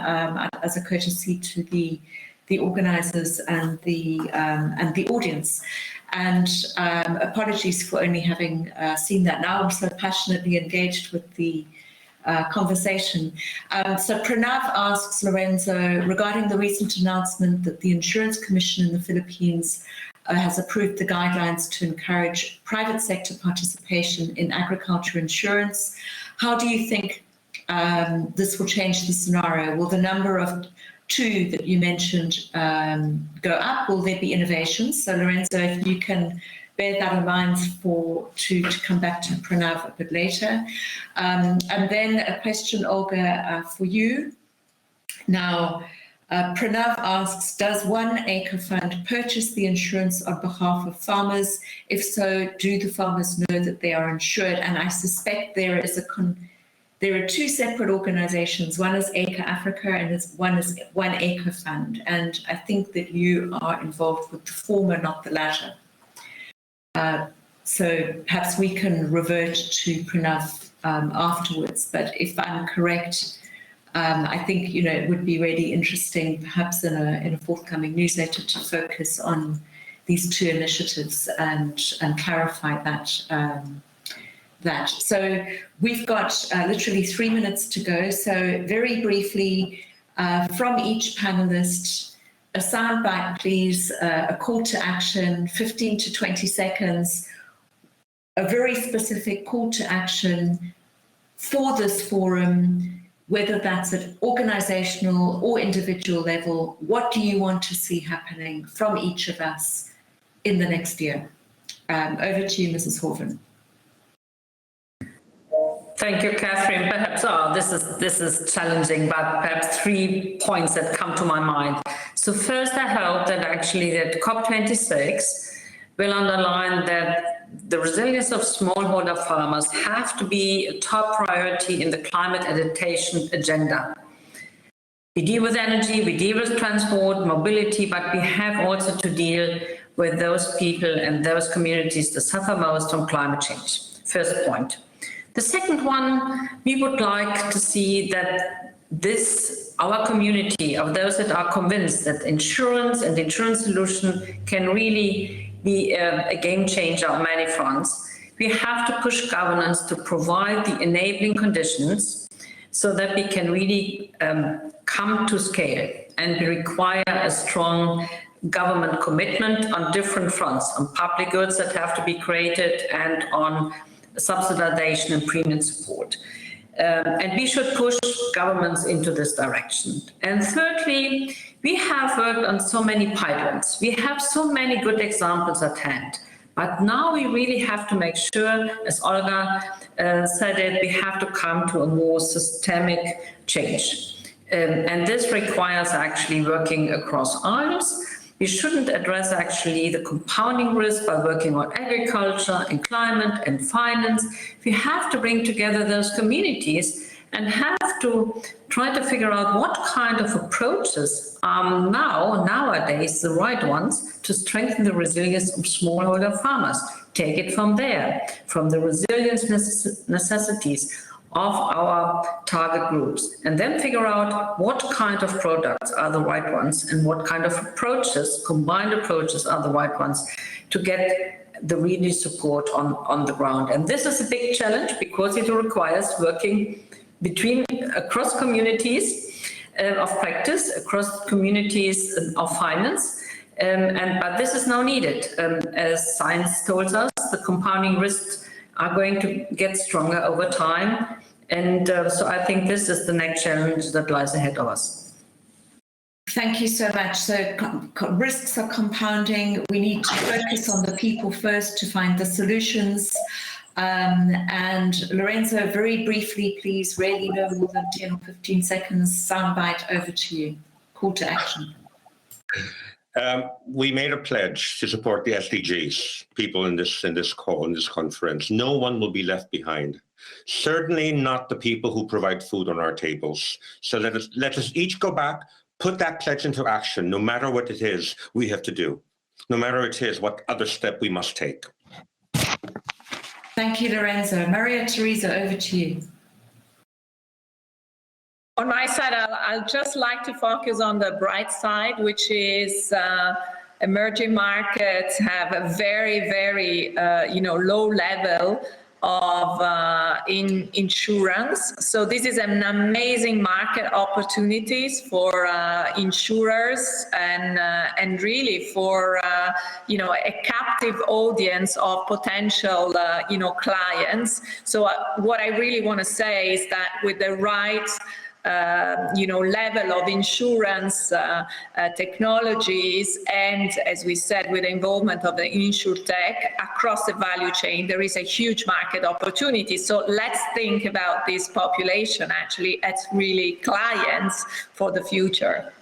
as a courtesy to the organisers and the audience. And apologies for only having seen that. Now I'm so passionately engaged with the conversation. So Pranav asks Lorenzo, regarding the recent announcement that the Insurance Commission in the Philippines has approved the guidelines to encourage private sector participation in agriculture insurance, how do you think this will change the scenario? Will the number of 2 that you mentioned go up? Will there be innovations? So Lorenzo, if you can bear that in mind to come back to Pranav a bit later. And then a question, Olga, for you. Now, Pranav asks, does One Acre Fund purchase the insurance on behalf of farmers? If so, do the farmers know that they are insured? And I suspect there are 2 separate organizations. One is Acre Africa and one is One Acre Fund. And I think that you are involved with the former, not the latter. So perhaps we can revert to Pranav afterwards. But if I'm correct, I think it would be really interesting, perhaps in a forthcoming newsletter, to focus on these 2 initiatives and clarify that. So we've got literally 3 minutes to go. So very briefly, from each panelist, a soundbite, please, a call to action, 15 to 20 seconds, a very specific call to action for this forum, whether that's at organizational or individual level. What do you want to see happening from each of us in the next year? Over to you, Mrs. Hoven. Thank you, Katharine. Perhaps this is challenging, but perhaps 3 points that come to my mind. So first, I hope that COP26 will underline that the resilience of smallholder farmers have to be a top priority in the climate adaptation agenda. We deal with energy, we deal with transport, mobility, but we have also to deal with those people and those communities that suffer most from climate change. First point. The second one, we would like to see that our community of those that are convinced that insurance and the insurance solution can really be a game changer on many fronts. We have to push governance to provide the enabling conditions so that we can really come to scale, and we require a strong government commitment on different fronts, on public goods that have to be created and on subsidization and premium support. And we should push governments into this direction. And thirdly, we have worked on so many pilots. We have so many good examples at hand. But now we really have to make sure, as Olga said it, we have to come to a more systemic change. And this requires actually working across aisles. We shouldn't address actually the compounding risk by working on agriculture and climate and finance. We have to bring together those communities and have to try to figure out what kind of approaches are nowadays the right ones to strengthen the resilience of smallholder farmers. Take it from there, from the resilience necessities of our target groups, and then figure out what kind of products are the right ones and what kind of approaches, combined approaches, are the right ones to get the really support on the ground. And this is a big challenge because it requires working across communities of practice, across communities of finance, but this is now needed. As science told us, the compounding risks are going to get stronger over time. And so I think this is the next challenge that lies ahead of us. Thank you so much. So risks are compounding. We need to focus on the people first to find the solutions. And Lorenzo, very briefly, please, really no more than 10 or 15 seconds, soundbite over to you. Call to action. We made a pledge to support the SDGs, people in this call, in this conference. No one will be left behind. Certainly not the people who provide food on our tables. So let us each go back, put that pledge into action, no matter what it is we have to do, no matter it is what other step we must take. Thank you, Lorenzo. Maria Teresa, over to you. On my side, I'd just like to focus on the bright side, which is emerging markets have a very, very low level of insurance. So this is an amazing market opportunities for insurers and really for a captive audience of potential clients. So what I really want to say is that with the right level of insurance technologies, and as we said, with the involvement of the InsurTech across the value chain, there is a huge market opportunity. So let's think about this population actually as really clients for the future.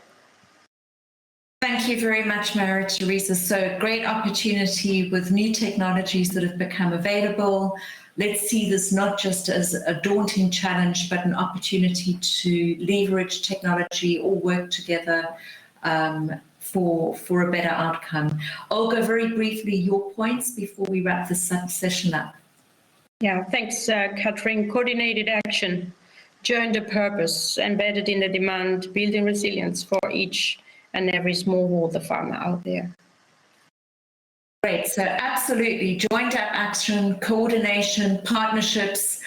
Thank you very much, Maria Teresa. So great opportunity with new technologies that have become available. Let's see this not just as a daunting challenge, but an opportunity to leverage technology or work together for a better outcome. Olga, very briefly, your points before we wrap this session up. Yeah, thanks, Katharine. Coordinated action, joined the purpose, embedded in the demand, building resilience for each and every smallholder farmer out there. Great, so absolutely, joined up action, coordination, partnerships.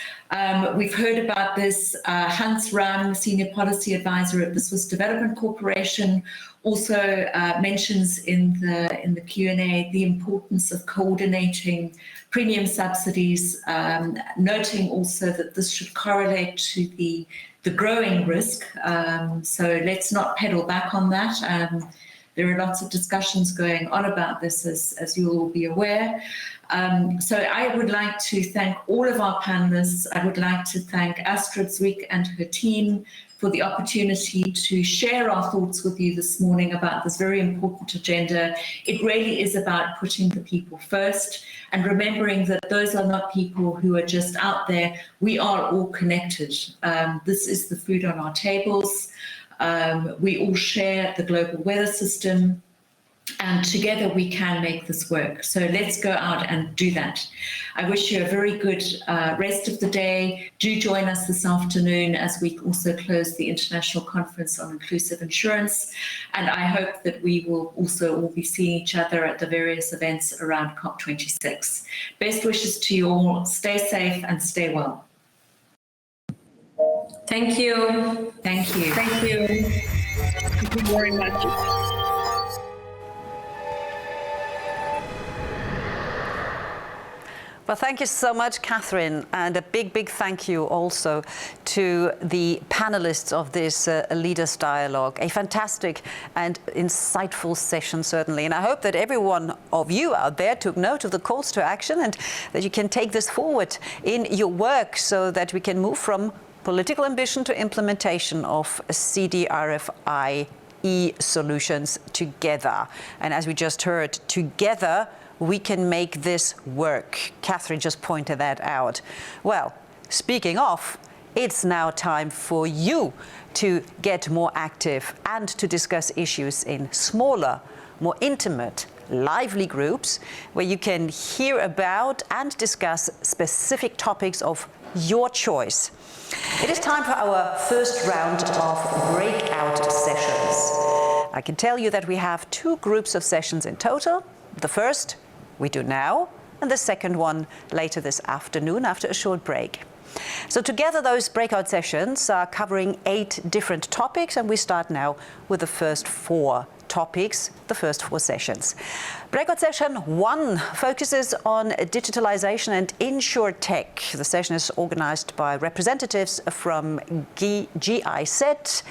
We've heard about this. Hans Ram, Senior Policy Advisor at the Swiss Development Corporation, also mentions in the Q&A the importance of coordinating premium subsidies, noting also that this should correlate to the growing risk. So let's not pedal back on that. There are lots of discussions going on about this, as you'll all be aware. So I would like to thank all of our panelists. I would like to thank Astrid Zwick and her team for the opportunity to share our thoughts with you this morning about this very important agenda. It really is about putting the people first and remembering that those are not people who are just out there. We are all connected. This is the food on our tables. We all share the global weather system, and together we can make this work. So let's go out and do that. I wish you a very good rest of the day. Do join us this afternoon as we also close the International Conference on Inclusive Insurance. And I hope that we will also all be seeing each other at the various events around COP26. Best wishes to you all. Stay safe and stay well. Thank you. Thank you. Thank you. Thank you very much. Well, thank you so much, Katharine, and a big, big thank you also to the panelists of this Leaders Dialogue. A fantastic and insightful session, certainly. And I hope that every one of you out there took note of the calls to action and that you can take this forward in your work so that we can move from political ambition to implementation of CDRFI solutions together. And as we just heard, together we can make this work. Katharine just pointed that out. Well, speaking of, it's now time for you to get more active and to discuss issues in smaller, more intimate, lively groups where you can hear about and discuss specific topics of your choice. It is time for our first round of breakout sessions. I can tell you that we have 2 groups of sessions in total. The first we do now, and the second one later this afternoon after a short break. So together those breakout sessions are covering 8 different topics, and we start now with the first 4 topics, the first 4 sessions. Breakout session 1 focuses on digitalization and insurtech. The session is organized by representatives from GIZ,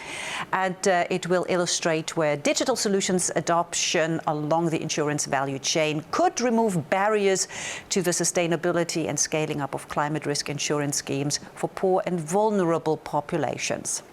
and it will illustrate where digital solutions adoption along the insurance value chain could remove barriers to the sustainability and scaling up of climate risk insurance schemes for poor and vulnerable populations.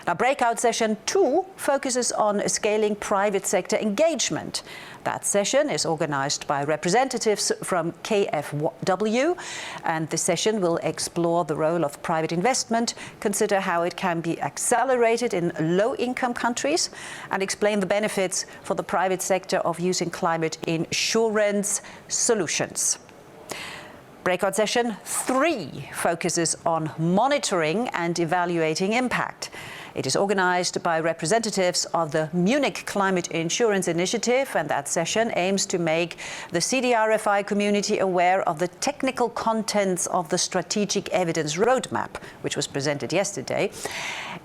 Now, Breakout Session 2 focuses on scaling private sector engagement. That session is organized by representatives from KfW, and the session will explore the role of private investment, consider how it can be accelerated in low-income countries, and explain the benefits for the private sector of using climate insurance solutions. Breakout Session 3 focuses on monitoring and evaluating impact. It is organized by representatives of the Munich Climate Insurance Initiative, and that session aims to make the CDRFI community aware of the technical contents of the Strategic Evidence Roadmap, which was presented yesterday,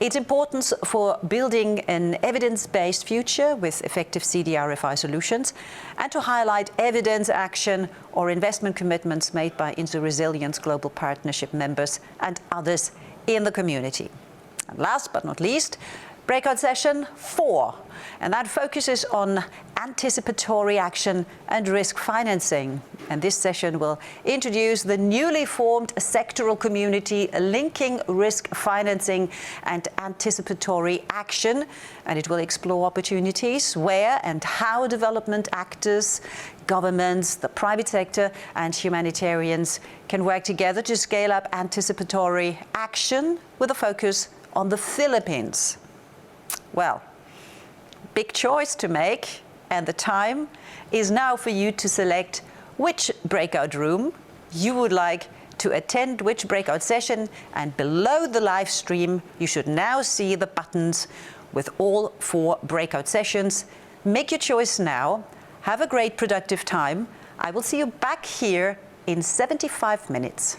its importance for building an evidence-based future with effective CDRFI solutions, and to highlight evidence action or investment commitments made by InsuResilience Global Partnership members and others in the community. And last but not least, Breakout Session 4, and that focuses on anticipatory action and risk financing. And this session will introduce the newly formed sectoral community linking risk financing and anticipatory action, and it will explore opportunities where and how development actors, governments, the private sector and humanitarians can work together to scale up anticipatory action with a focus on the Philippines. Well, big choice to make, and the time is now for you to select which breakout room you would like to attend, which breakout session, and below the live stream you should now see the buttons with all 4 breakout sessions. Make your choice now. Have a great productive time. I will see you back here in 75 minutes.